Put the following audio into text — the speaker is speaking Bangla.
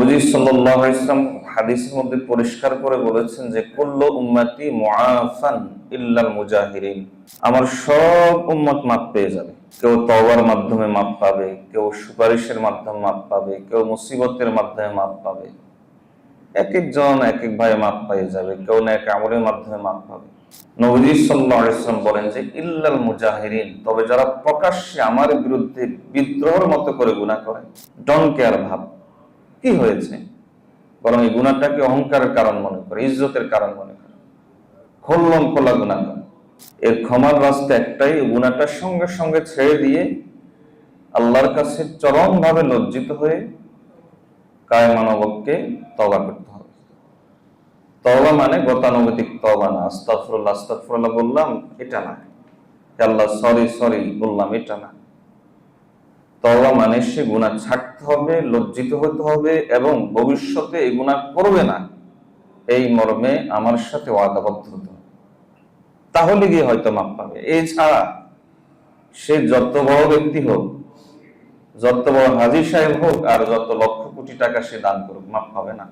নবীজি সাল্লাল্লাহু আলাইহি ওয়াসাল্লাম হাদিসের মধ্যে পরিষ্কার করে বলেছেন যে কুল্লু উম্মতি মুআফান ইল্লাল মুজাহিরিন, আমার সব উম্মত মাফ পেয়ে যাবে। কেউ তওবার মাধ্যমে মাফ পাবে, কেউ সুপারিশের মাধ্যমে মাফ পাবে, কেউ মুসিবতের মাধ্যমে মাফ পাবে। এক একজন এক এক ভাবে মাফ পেয়ে যাবে, কেউ নেক আমলের মাধ্যমে মাফ পাবে। নবীজি সাল্লাল্লাহু আলাইহি ওয়াসাল্লাম বলেন যে ইল্লাল মুজাহিরিন, তবে যারা প্রকাশ্যে আমার বিরুদ্ধে বিদ্রোহের মতো করে গুনাহ করে, ডোন্ট কেয়ার ভাব কি হয়েছে, বরং এই গুনাহটাকে অহংকারের কারণ মনে করে, ইজ্জতের কারণ মনে করে, খোল্লম খোলা গুনাহ করে, এর ক্ষমার রাস্তা একটাই, গুনাহটার সঙ্গে সঙ্গে ছেড়ে দিয়ে আল্লাহর কাছে চরম ভাবে লজ্জিত হয়ে কায়মানবককে তওবা করতে হবে। তওবা মানে গতানুগতিক তওবা না, আস্তাগফিরুল্লাহ আস্তাগফিরুল্লাহ বললাম এটা না, আল্লাহ সরি সরি বললাম এটা না। তওবা মানে সে গুনাহ ছাড়তে হবে, লজ্জিত হতে হবে এবং ভবিষ্যতে এই গুনাহ করবে না, এই মর্মে আমার সাথে ওয়াদাবদ্ধ হতে হবে, তাহলে গিয়ে হয়তো মাপ পাবে। এছাড়া সে যত বড় ব্যক্তি হোক, যত বড় হাজী সাহেব হোক, আর যত লক্ষ কোটি টাকা সে দান করুক, মাপ পাবে না।